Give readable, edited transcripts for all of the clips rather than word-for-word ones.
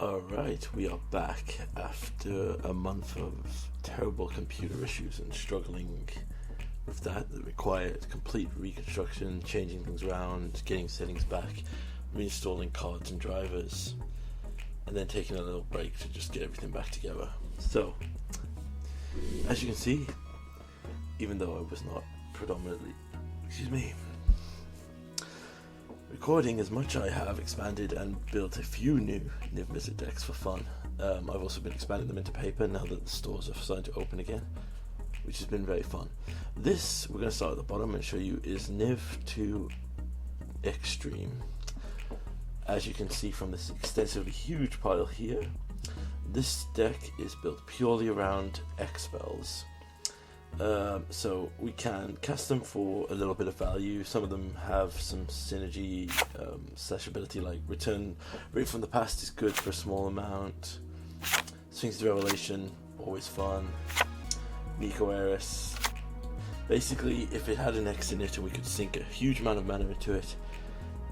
Alright, we are back after a month of terrible computer issues and struggling with that required complete reconstruction, changing things around, getting settings back, reinstalling cards and drivers, and then taking a little break to just get everything back together. So, as you can see, even though I was not predominantly, recording as much, I have expanded and built a few new Niv Mizzet decks for fun. I've also been expanding them into paper now that the stores are starting to open again, which has been very fun. This, we're going to start at the bottom and show you, is Niv 2 Extreme. As you can see from this extensively huge pile here, this deck is built purely around X-Spells. So we can cast them for a little bit of value. Some of them have some synergy slash ability, like Return Right from the Past is good for a small amount. Sphinx of Revelation, always fun. Nico Eris. Basically, if it had an X in it and we could sink a huge amount of mana into it,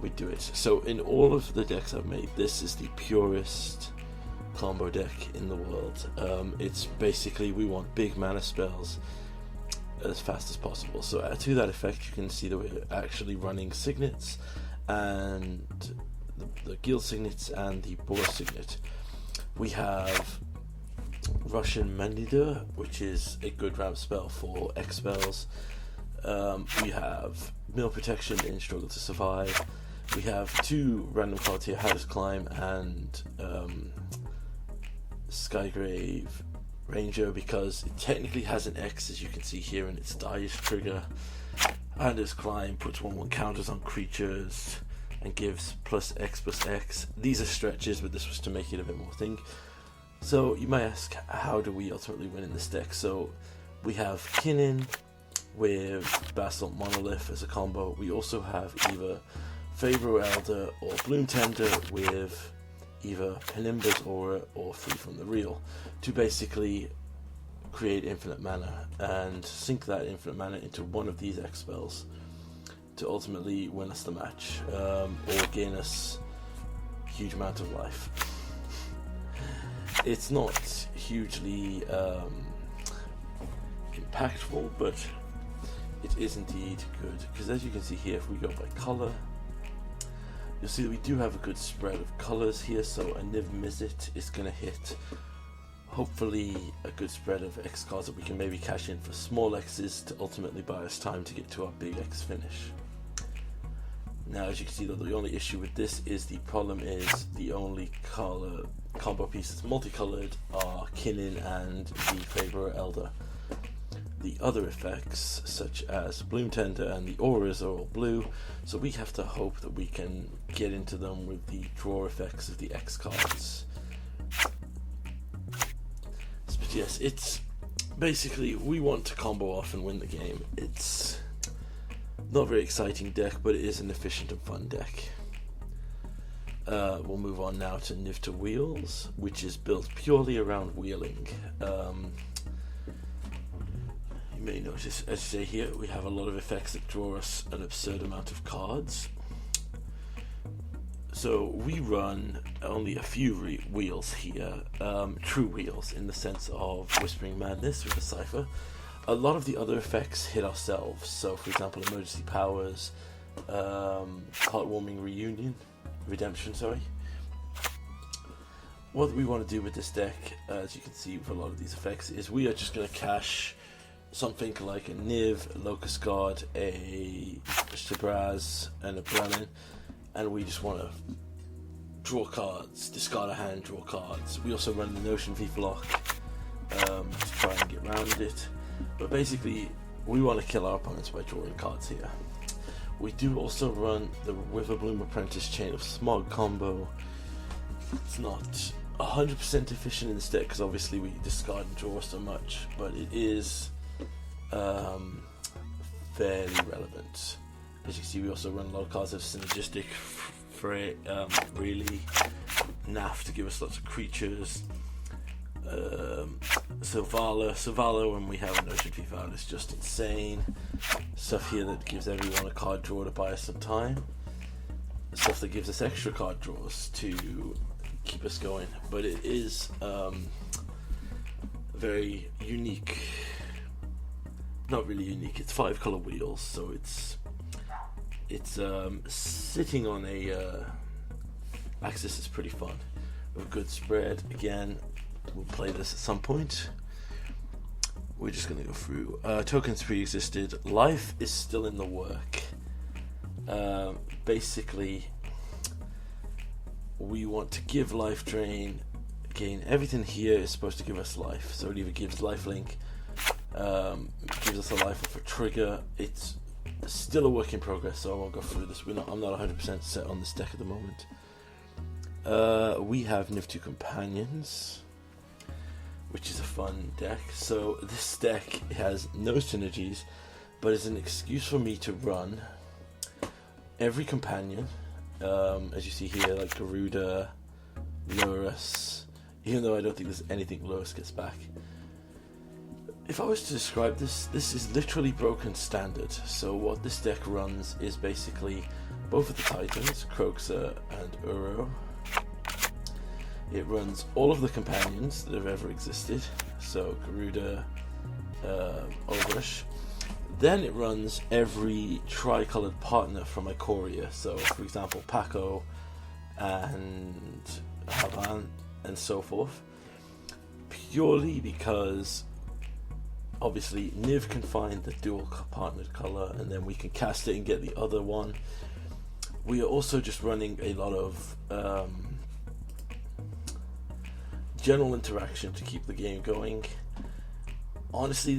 we'd do it. So in all of the decks I've made, this is the purest combo deck in the world. It's basically, we want big mana spells as fast as possible. So to that effect, you can see that we're actually running signets and the guild signets and the boar signet. We have Russian Manida, which is a good ramp spell for X spells. We have Mill Protection in Struggle to Survive. We have two random cards here, Haddas Climb and Skygrave Ranger, because it technically has an X, as you can see here, in its dice trigger. Haddas Climb puts 1/1 counters on creatures and gives +X/+X. These are stretches, but this was to make it a bit more thing. So you might ask, how do we ultimately win in this deck? So we have Kinnin with Basalt Monolith as a combo. We also have either Favor Elder or Bloom Tender with either Penimba's Aura or Free from the Real to basically create infinite mana and sink that infinite mana into one of these X spells to ultimately win us the match, or gain us a huge amount of life. It's not hugely impactful, but it is indeed good, because as you can see here, if we go by colour, you'll see that we do have a good spread of colours here. So a Niv Mizzet is going to hit hopefully a good spread of X cards that we can maybe cash in for small X's to ultimately buy us time to get to our big X finish. Now, as you can see, though, the only issue with this is the problem is the only color combo pieces multicolored are Kinnin and the Favor Elder. The other effects, such as Bloom Tender and the auras, are all blue, so we have to hope that we can get into them with the draw effects of the X cards. But yes, it's basically, we want to combo off and win the game. It's not a very exciting deck, but it is an efficient and fun deck. We'll move on now to Niv to Wheels, which is built purely around wheeling. You may notice, as you say here, we have a lot of effects that draw us an absurd amount of cards. So we run only a few wheels here, true wheels in the sense of Whispering Madness with the Cypher. A lot of the other effects hit ourselves, so for example Emergency Powers, Heartwarming Redemption. What we want to do with this deck, as you can see with a lot of these effects, is we are just going to cash something like a Niv, a Locust Guard, a Shabraz, and a Bremen, and we just want to draw cards, discard a hand, draw cards. We also run the Notion V-Block to try and get around it, but basically we want to kill our opponents by drawing cards here. We do also run the Witherbloom Apprentice Chain of Smog combo. It's not 100% efficient in this deck because obviously we discard and draw so much, but it is fairly relevant. As you can see, we also run a lot of cards that are synergistic, really naff to give us lots of creatures. Selvala, when we have an Ocean FIFA, is just insane. Stuff here that gives everyone a card draw to buy us some time. Stuff that gives us extra card draws to keep us going, but it is very unique. Not really unique. It's 5 color wheels, so it's sitting on a axis is pretty fun. With a good spread. Again, we'll play this at some point. We're just going to go through. Tokens pre-existed. Life is still in the work. Basically, we want to give life drain. Again, everything here is supposed to give us life. So it either gives lifelink, gives us a life off a trigger. It's still a work in progress, so I won't go through this. I'm not 100% set on this deck at the moment. We have Niv2 Companions, which is a fun deck. So this deck has no synergies, but is an excuse for me to run every companion, as you see here, like Garuda, Lurrus, even though I don't think there's anything Lurrus gets back. If I was to describe this is literally broken standard. So what this deck runs is basically both of the Titans, Kroxa and Uro. It runs all of the companions that have ever existed, so Garuda, Ogresh. Then it runs every tri-colored partner from Ikoria, so for example Paco and Havan and so forth, purely because obviously Niv can find the dual partnered color and then we can cast it and get the other one. We are also just running a lot of general interaction to keep the game going. Honestly,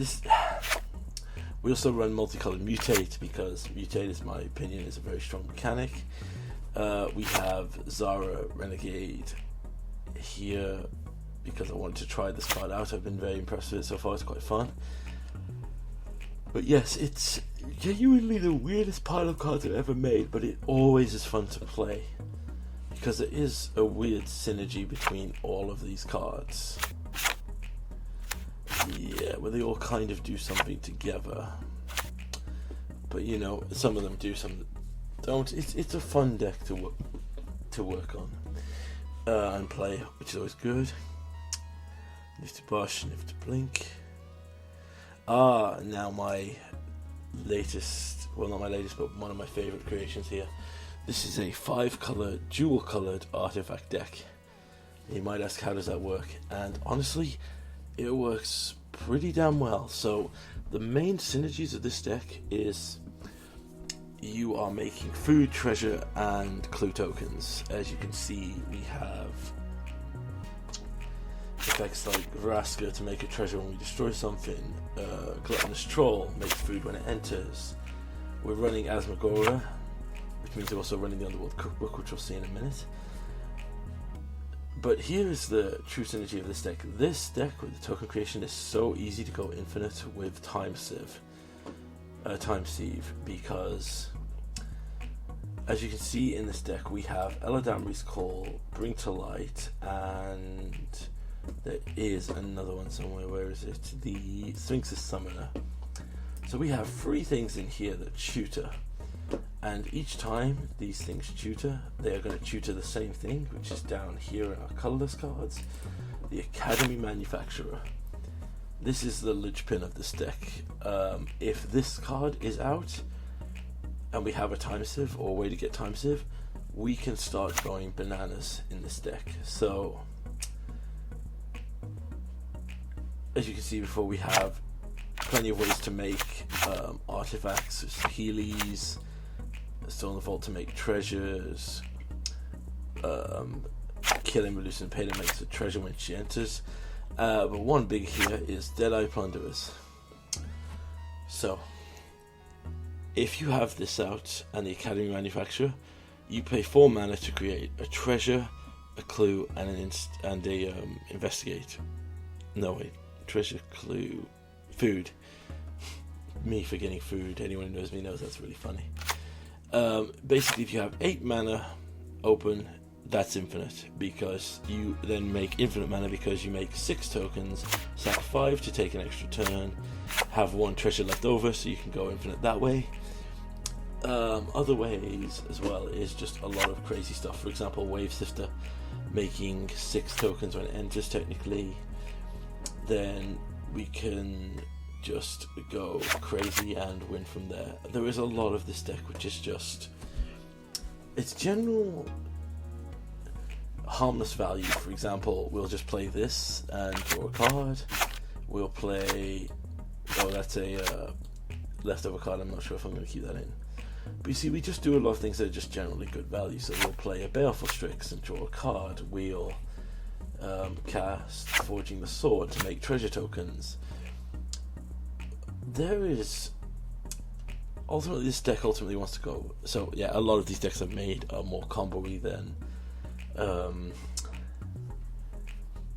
we also run multicolored Mutate because Mutate, in my opinion, is a very strong mechanic. We have Zara Renegade here because I wanted to try this card out. I've been very impressed with it so far. It's quite fun. But yes, it's genuinely the weirdest pile of cards I've ever made, but it always is fun to play because there is a weird synergy between all of these cards. Yeah, where they all kind of do something together. But you know, some of them do, some don't. It's a fun deck to work on and play, which is always good. Niv to Bosch, Niv to Blink. Now my latest, well not my latest, but one of my favourite creations here. This is a 5-color, dual-coloured artifact deck. You might ask, how does that work? And honestly, it works pretty damn well. So the main synergies of this deck is you are making food, treasure, and clue tokens. As you can see, we have effects like Vraska to make a treasure when we destroy something. Gluttonous Troll makes food when it enters. We're running Asmagora, which means we're also running the Underworld Cookbook, which we'll see in a minute. But here is the true synergy of this deck. This deck with the token creation is so easy to go infinite with Time Sieve, because as you can see in this deck, we have Eladamri's Call, Bring to Light, and there is another one somewhere. Where is it? The Sphinx's Summoner. So we have 3 things in here that tutor, and each time these things tutor, they are going to tutor the same thing, which is down here in our colorless cards, the Academy Manufacturer. This is the linchpin of this deck. If this card is out and we have a Time Sieve or a way to get Time Sieve, we can start going bananas in this deck. So as you can see before, we have plenty of ways to make artifacts, Heelys, Stone in the Vault to make treasures, killing Melusa and Payton makes a treasure when she enters. But one big here is Deadeye Plunderers. So if you have this out and the Academy Manufacturer, you pay 4 mana to create a treasure, a clue, and a investigate. No wait, treasure, clue, food. Me forgetting food. Anyone who knows me knows that's really funny. Basically, if you have 8 mana open, that's infinite, because you then make infinite mana because you make 6 tokens, sack 5 to take an extra turn, have 1 treasure left over, so you can go infinite that way. Other ways as well is just a lot of crazy stuff. For example, Wave Sifter making 6 tokens when it enters technically. Then we can just go crazy and win from there. There is a lot of this deck which is just, it's general harmless value. For example, we'll just play this and draw a card. We'll play, oh, that's a leftover card. I'm not sure if I'm going to keep that in. But you see, we just do a lot of things that are just generally good value. So we'll play a Baleful Strix and draw a card. We'll cast Forging the Sword to make treasure tokens. There is, ultimately, this deck ultimately wants to go. So yeah, a lot of these decks I've made are more combo-y than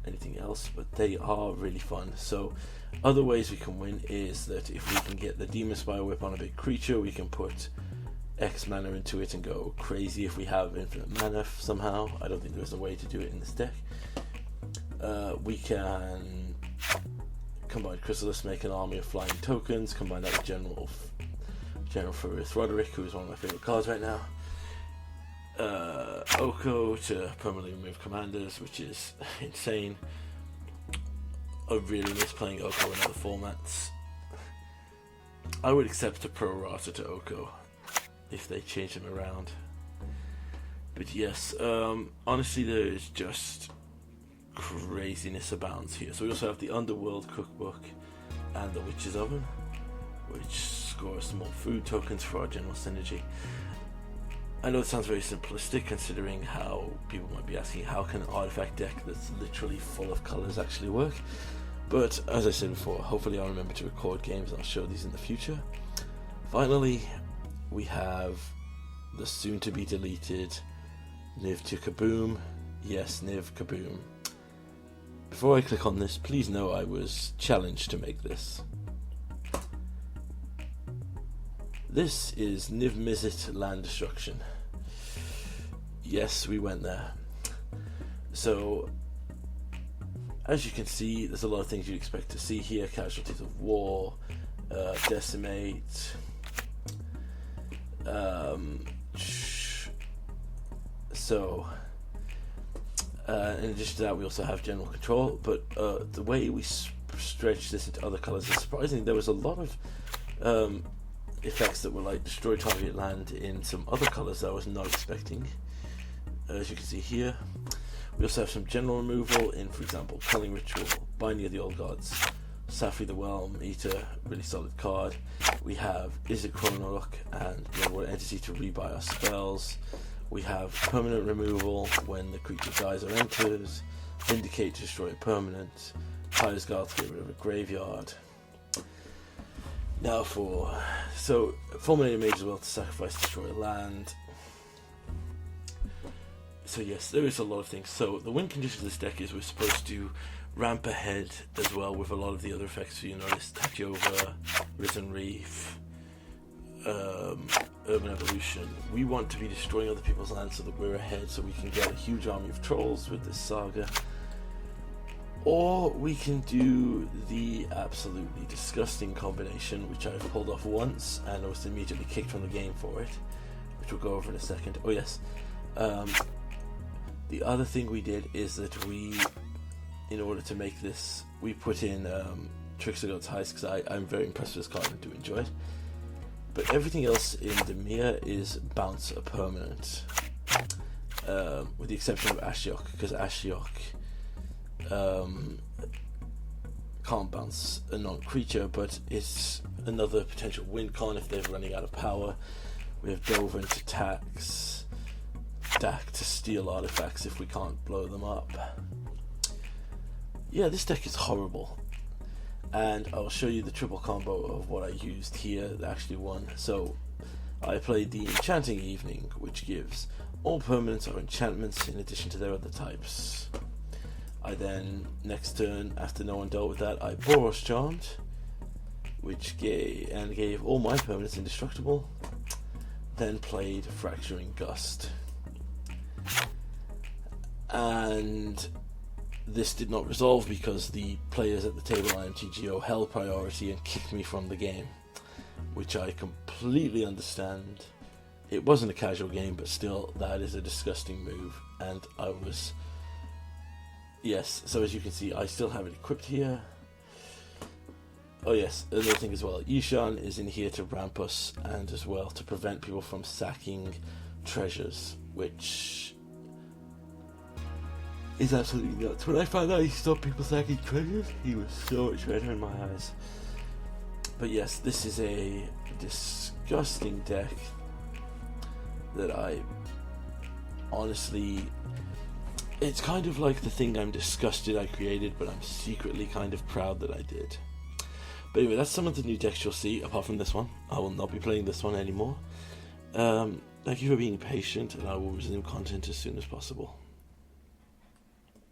anything else, but they are really fun. So other ways we can win is that if we can get the Demon Spire Whip on a big creature, we can put X mana into it and go crazy if we have infinite mana somehow. I don't think there's a way to do it in this deck. We can combine Chrysalis, make an army of flying tokens, combine that with General Ferrith Roderick, who is one of my favourite cards right now. Oko to permanently remove commanders, which is insane. I really miss playing Oko in other formats. I would accept a pro rata to Oko if they change them around. But yes, honestly, there is just craziness abounds here. So we also have the Underworld Cookbook and the Witch's Oven, which scores some more food tokens for our general synergy. I know it sounds very simplistic considering how people might be asking how can an artifact deck that's literally full of colours actually work, but as I said before, hopefully I'll remember to record games and I'll show these in the future. Finally, we have the soon to be deleted Niv to Kaboom. Yes, Niv Kaboom. Before I click on this, please know I was challenged to make this. This is Niv Mizzet Land Destruction. Yes, we went there. So, as you can see, there's a lot of things you'd expect to see here. Casualties of War, Decimate. In addition to that, we also have General Control, but the way we stretch this into other colours is surprising. There was a lot of effects that were like destroy target land in some other colours that I was not expecting. As you can see here, we also have some general removal in, for example, Culling Ritual, Binding of the Old Gods, Safri the Whelm Eater, really solid card. We have Izzet Chronolok and Bloodwater Entity to rebuy our spells. We have permanent removal when the creature dies or enters, Vindicate to destroy a permanent, Pyre's Guard to get rid of a graveyard. Now Fulminating Mage as well to sacrifice, destroy a land. So yes, there is a lot of things. So the win condition of this deck is we're supposed to ramp ahead as well with a lot of the other effects. So you notice Takeover, Risen Reef, Urban Evolution. We want to be destroying other people's lands so that we're ahead, so we can get a huge army of trolls with this saga. Or we can do the absolutely disgusting combination, which I've pulled off once and I was immediately kicked from the game for it, which we'll go over in a second. Oh yes, the other thing we did is that we, in order to make this, we put in Trickster Goat's Heist, because I'm very impressed with this card and do enjoy it. But everything else in Dimir is bounce a permanent, with the exception of Ashiok, because Ashiok can't bounce a non-creature, but it's another potential win con if they're running out of power. We have Dovin to tax, Dak to steal artifacts if we can't blow them up. Yeah, this deck is horrible, and I'll show you the triple combo of what I used here that actually won. So I played the Enchanting Evening, which gives all permanents or enchantments in addition to their other types. I then, next turn, after no one dealt with that, I Boros Charmed, which gave all my permanents indestructible. Then played Fracturing Gust. And this did not resolve because the players at the table IMTGO held priority and kicked me from the game. which I completely understand. It wasn't a casual game, but still, that is a disgusting move. And I was... Yes, so as you can see, I still have it equipped here. Oh yes, another thing as well. Yishan is in here to ramp us, and as well to prevent people from sacking treasures, which is absolutely nuts. When I found out he stopped people sacking treasures, he was so much better in my eyes. But yes, this is a disgusting deck that I honestly... It's kind of like the thing I'm disgusted I created, but I'm secretly kind of proud that I did. But anyway, that's some of the new decks you'll see, apart from this one. I will not be playing this one anymore. Thank you for being patient, and I will resume content as soon as possible.